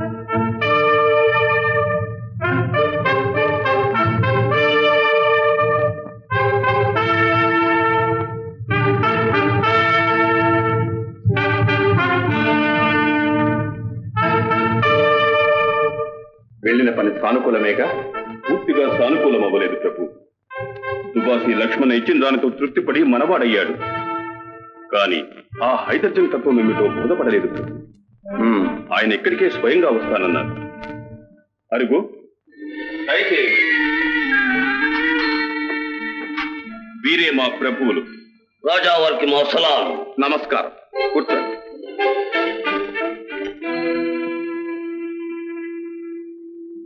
వెళ్ళిన పని సానుకూలమేగా? పూర్తిగా సానుకూలం అవ్వలేదు ప్రభు. దుబాసి లక్ష్మణ ఇచ్చిన దానితో తృప్తిపడి మనవాడయ్యాడు. కానీ ఆ హైదర్జన్ తత్వం ఏమిటో బోధపడలేదు ప్రభు. ఆయన ఇక్కడికే స్వయంగా వస్తానన్నారు. అరుగు వీరే మా ప్రభువులు. రాజా వారికి మా సలాం. నమస్కారం. కూర్చోండి.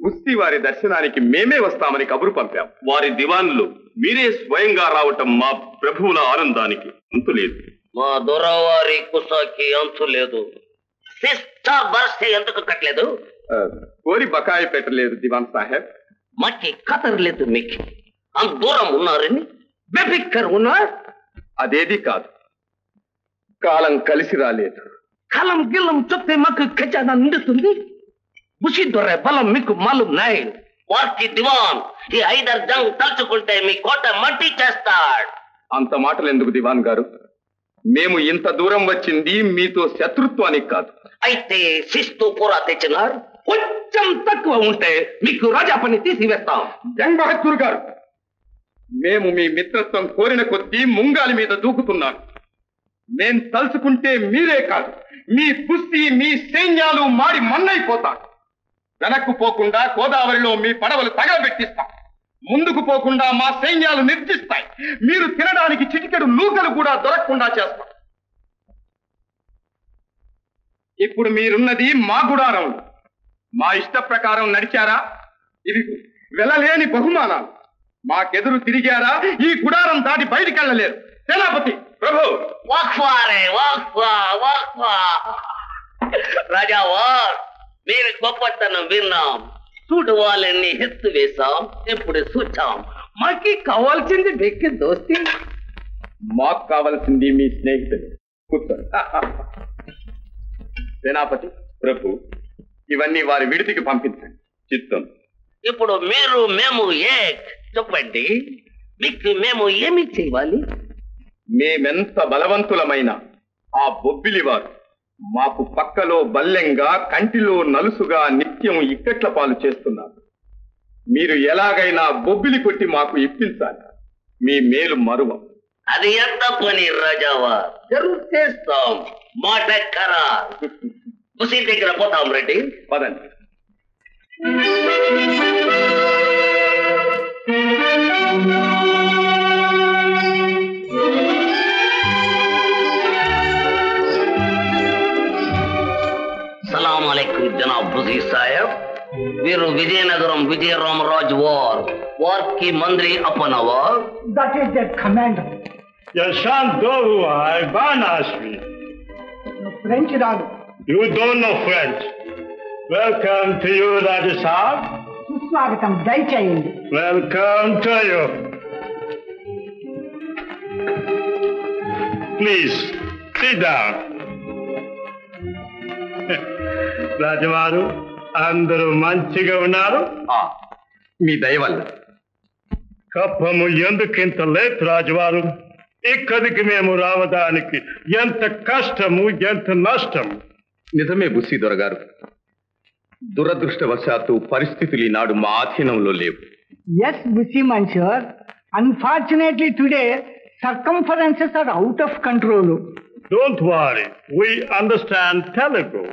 గుస్తీ వారి దర్శనానికి మేమే వస్తామని కబురు పంపాం. వారి దివాన్లు మీరే స్వయంగా రావటం మా ప్రభువుల ఆనందానికి అంతు లేదు. మా దొరవారి కుసాకి అంతు లేదు. సిస్టర్ బర్స్ ఎందుకు కట్టలేదు? కోరి బకాయి పెట్టలేదు దివాన్ సాహెబ్. మాకి ఖతర్ లేదు. మీకు అంత దూరం ఉన్నారని బెఫిక్కర్ ఉన్నారు. అదేది కాదు, కాలం కలిసి రాలేదు. కాలం గిల్లం చెప్తే మాకు ఖజానా నిండుతుంది. బుషి దొర బలం మీకు మాలూం నాయ్. వారికి దివాన్ ఈ హైదర్ జంగ్ తలుచుకుంటే మీ కోట మట్టి చేస్తాడు. అంత మాటలు ఎందుకు దివాన్ గారు? మేము ఇంత దూరం వచ్చింది మీతో శత్రుత్వానికి కాదు. అయితే శిస్తు పూరా తెచ్చినారు. కొంచెం తక్కువ ఉంటే మీకు రాజా పని తీసివేస్తాం. జంగ్ బహదూర్ గారు, మేము మీ మిత్రత్వం కోరిన కొద్దీ ముంగాలి మీద దూకుతున్నాం. మేం తలుచుకుంటే మీరే కాదు, మీ కుస్తీ మీ సైన్యాలు మాడి మన్నైపోతారు. వెనక్కు పోకుండా గోదావరిలో మీ పడవలు తగలబెట్టిస్తాం. ముందుకు పోకుండా మా సైన్యాలు నిర్జిస్తాయి. మీరు తినడానికి చిటికెడు నూకలు కూడా దొరకకుండా చేస్తాం. ఇప్పుడు మీరున్నది మా గుడారం. మా ఇష్ట ప్రకారం నడిచారా? ఇవి వెళ్ళలేని బహుమానాలు. మాకెదురు తిరిగారా? ఈ గుడారం దాటి బయటికి వెళ్ళలేరు. సేనాపతి ప్రభు. రాజా వార్, మీరు గొప్పతనం విన్నాం. చూడు వాళ్ళని ఎత్తు వేశాం. ఇప్పుడు చూచాం. మాకి కావాల్సింది వ్యక్తి దోస్తి. మాకు కావాల్సింది మీ స్నేహితులు. కూర్చోండి. సేనాపతి ప్రభు, ఇవన్నీ వారి విడితికి పంపించండి. చిత్తం. ఇప్పుడు మీరు మేము ఏక్ చెప్పండి. మీకు మేము ఏమి చేయాలి? మేమెంత బలవంతులమైన ఆ బొబ్బిలి వారు మాకు పక్కలో బల్లెంగా కంటిలో నలుసుగా నిత్యం ఇక్కట్ల పాలు చేస్తున్నారు. మీరు ఎలాగైనా బొబ్బిలి కొట్టి మాకు ఇప్పించాలి. మీ మేలు మరువం. అది ఎంత పని రాజావా? జరుగు చేస్తాం. మాట ఖరా. బుసి దగ్గర పోతాం. రెడ్డి పదండి. సలాం అలైకుం జనాబ్ బుజీ సాహెబ్. వీరు విజయనగరం విజయరామరాజు వారికి మంత్రి అప్పనవా? That is the commander. Yashan Doru hai Banashvi. French రాదు. You don't know French. Welcome to you, Raja Saab. సుస్వాగతం. దయచేయండి. Welcome to you. Please, sit down. రాజవారు అందరూ మంచిగా ఉన్నారు? మీ దయ వల్ల. కప్పము ఎందుకింత లేట్ రాజవారు? ఇక్కడికి మేము రావడానికి ఎంత కష్టము, ఎంత నష్టం. నిజమే బుస్సీ దొరగారు. దురదృష్టవశాత్తు పరిస్థితులు ఈనాడు మా ఆధీనంలో లేవు. Yes, Busi Mansur. Unfortunately today, circumferences are out of control. Don't worry, we understand Telugu.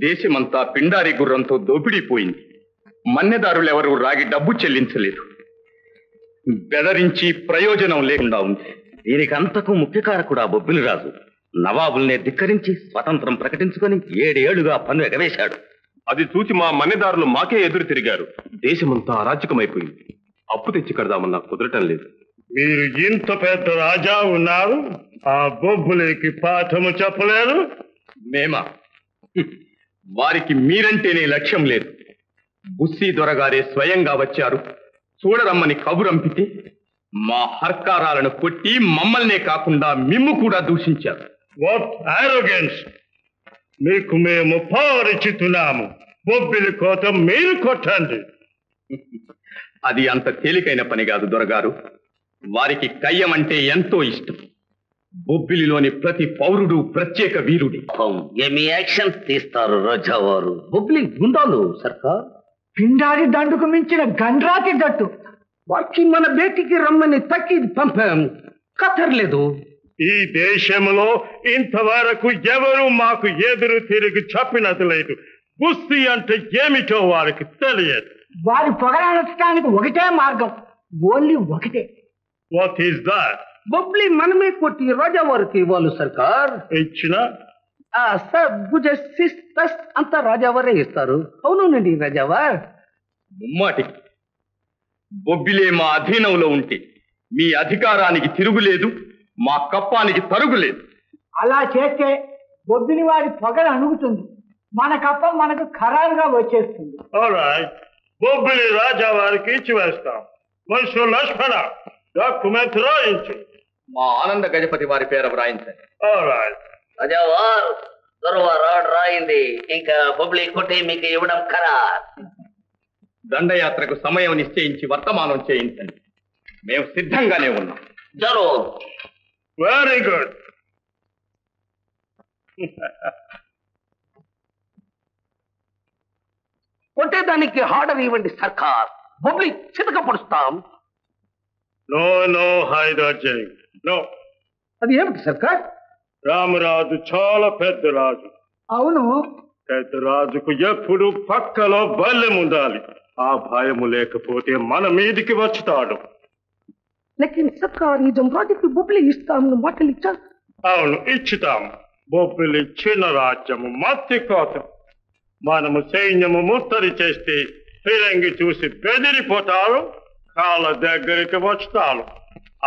దేశమంతా పిండారి గుర్రంతో దోపిడీపోయింది. మన్నెదారులెవరూ రాగి డబ్బు చెల్లించలేదు. బెదరించి ప్రయోజనం లేకుండా ఉంది. దీనికంతకు ముఖ్య కారకుడు ఆ బొబ్బిలి రాజు. నవాబుల్నే ధిక్కరించి స్వతంత్రం ప్రకటించుకొని 7 ఏళ్లుగా పన్ను ఎగవేశాడు. అది చూసి మా మన్నెదారులు మాకే ఎదురు తిరిగారు. దేశమంతా అరాచకమైపోయింది. అప్పు తెచ్చి కడదామన్నా కుదరటం లేదు. మీరు ఇంత పెద్ద రాజా ఉన్నారు, ఆ బొబ్బులికి పాఠము చెప్పలేరు? మేమా? వారికి మీరంటేనే లక్ష్యం లేదు. బుస్సీ దొరగారే స్వయంగా వచ్చారు. చూడరమ్మని కబురంపితే మా హర్కారాలను కొట్టి మమ్మల్నే కాకుండా మిమ్ము కూడా దూషించారు. వాట్ ఆరోగెన్స్! మీకు మేము పరిచితున్నాము. బొబ్బిలి కోత మీరు కొట్టండి. అది అంత తేలికైన పని కాదు దొరగారు. వారికి కయ్యం అంటే ఎంతో ఇష్టం. బొబ్బిలిలోని ప్రతి పౌరుడు ప్రత్యేక వీరుడి. ఏమి యాక్షన్ తీస్తారు రాజావారు? బొబ్బిలి గుండాలు సర్కార్. పిండారి దండుకు మించిన గండ్రాకి గట్టు. వారికి మన బేటికి రమ్మని తక్కి పంపాం, కథర్లేదు. ఈ దేశంలో ఇంతవరకు ఎవరు మాకు ఎదురు తిరిగి చెప్పినది లేదు. కుస్తీ అంటే ఏమిటో వారికి తెలియదు. వారి పొగరాడటానికి ఒకటే మార్గం, ఓన్లీ ఒకటే. What is that? బొబ్బిలి మనమే కొట్టి రాజావారికి ఇవ్వాలి సర్కార్. ఇచ్చిన అంతా రాజావారే ఇస్తారు. అవునండి రాజావార్. ముమ్మాటికి బొబ్బిలే మా అధీనంలో ఉంటే మీ అధికారానికి తిరుగులేదు, మా కప్పానికి తరుగులేదు. అలా చేస్తే బొబ్బిలి వారి పొగర అణుగుతుంది, మన కప్పం మనకు ఖరారుగా వచ్చేస్తుంది. బొబ్బిలి రాజా వారికి ఇచ్చి వేస్తాం. మనుషులు లక్ష్మణ డాక్యుమెంట్ రాయించు. మా ఆనంద గజపతి వారి పేరు వ్రాయించండి. రాజావార్ రాడ్ రాయింది. ఇంకా బొబ్బిలి కొట్టి మీకు ఇవ్వడం ఖరారు. దండయాత్రకు సమయం నిశ్చయించి వర్తమానం చేయించండి. మేము సిద్ధంగానే ఉన్నాం. జరూర్. Very good. కొట్టేదానికి ఆర్డర్ ఇవ్వండి సర్కార్. బొబ్బిలి చితక పడుస్తాం. నో నో హైదర్ జై నో. అది ఏమిటి సర్కార్? రామరాజు చాలా పెద్ద రాజు. అవును, పెద్ద రాజుకు ఎప్పుడు పక్కలో బల్లెం ఉండాలి. ఆ భయము లేకపోతే మన మీదికి వచ్చుతాడు. లేకిన్ సర్కార్ ఈ జంరాటికి బొబ్బిలి ఇస్తాము మాటలు ఇచ్చారు. అవును ఇచ్చుతాం. బొబ్బిలి చిన్న రాజ్యము, మత్తి కోత. మనము సైన్యము ముత్తరి చేస్తే ఫిరంగి చూసి బెదిరిపోతారు, కాళ్ళ దగ్గరికి వచ్చుతారు.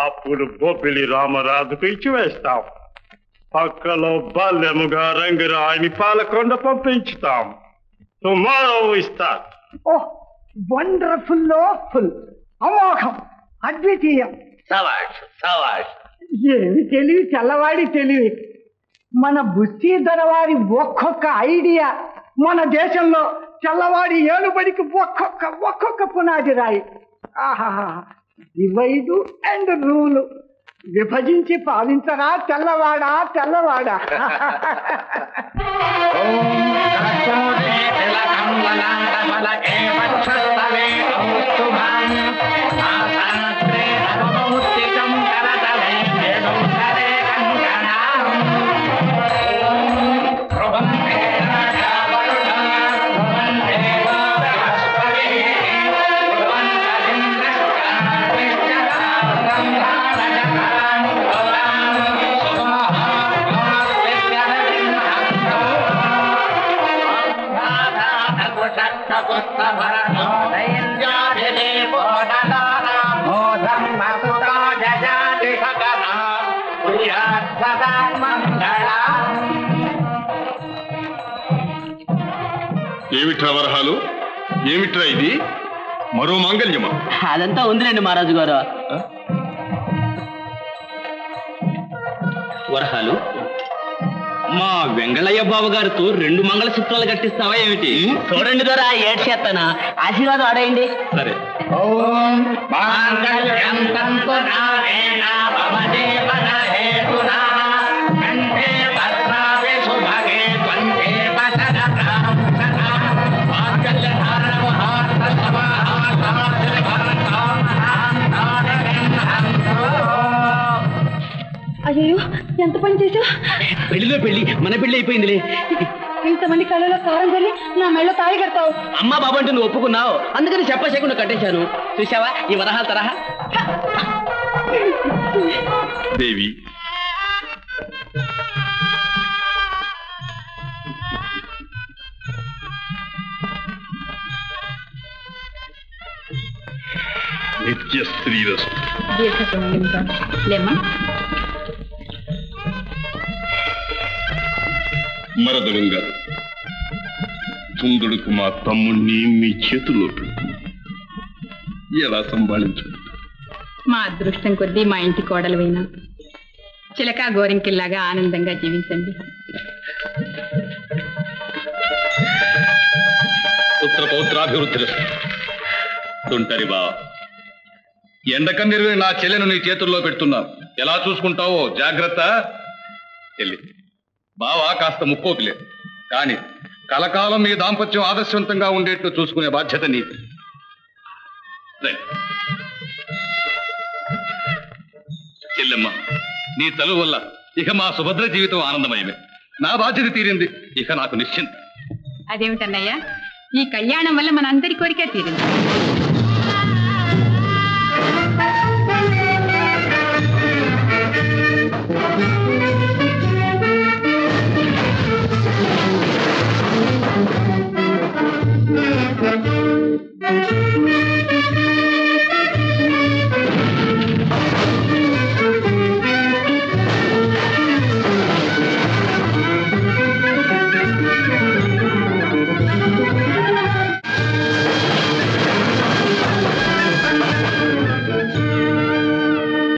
అప్పుడు బొబ్బిలి రామరాజుకు ఇచ్చి వేస్తాం. పక్కలో బల్లెముగా రంగరాయిని పాలకొండ పంపించుతాం. టుమారో ఇస్తారు. ఓహ్, వండర్ఫుల్, ఫుల్, అమోఘం, అద్వితీయం. సవాష్ సవాష్. ఏమి తెలివి, తెల్లవాడి తెలివి. మన బుస్సీ దొరవారి ఒక్కొక్క ఐడియా మన దేశంలో తెల్లవాడి ఏలుబడికి ఒక్కొక్క పునాది రాయి. ఆహాహా, డివైడ్ అండ్ రూల్. విభజించి పాలించరా తెల్లవాడా తెల్లవాడా. ఏమిట్రా వరహాలు, ఏమిట్రా ఇది? మరో మాంగళ్యమా? అదంతా ఉందిలేండి మహారాజు గారు. వరహాలు, మా వెంగళయ్య బాబు గారితో 2 మంగళసూత్రాలు కట్టిస్తావా ఏమిటి? చూడండి ద్వారా ఏడు చేస్తానా, ఆశీర్వాదం ఆడేయండి. సరే. అయ్యో, ఎంత పని చేశావు? పెళ్లిలో పెళ్లి, మన పెళ్లి అయిపోయిందిలే. ఇంతమంది కళ్ళలో కారం చల్లి నా మెళ్ళ తాయి కడతావు. అమ్మా బాబు అంటే నువ్వు ఒప్పుకున్నావు, అందుకని చెప్పకుండా కట్టేశాను. చూసావా ఈ వరహాల తరహా? దేవి, నిత్య స్త్రీరస్తు. లేమ్మా. మరదలం గారు, తుందుడుకు మా తమ్ముణ్ణి మీ చేతుల్లో పెట్టు. ఎలా సంభాళించు? మా అదృష్టం కొద్దీ మా ఇంటి కోడలువైనా చిలకా గోరింకిల్లాగా ఆనందంగా జీవించండి. పుత్ర పౌత్రాభివృద్ధి. తుంటరి బా, ఎండకన్నీరు నా చెల్లెను నీ చేతుల్లో పెడుతున్నావు. ఎలా చూసుకుంటావో జాగ్రత్త. చెల్లి, బావా కాస్త ముక్కోపిలే, కానీ కలకాలం మీ దాంపత్యం ఆదర్శవంతంగా ఉండేట్టు చూసుకునే బాధ్యత నీది. చెల్లెమ్మ, నీ చదువు వల్ల ఇక మా సుభద్ర జీవితం ఆనందమయమే. నా బాధ్యత తీరింది, ఇక నాకు నిశ్చింత. అదేమిటన్నయ్యా, ఈ కళ్యాణం వల్ల మనందరి కోరిక తీరింది.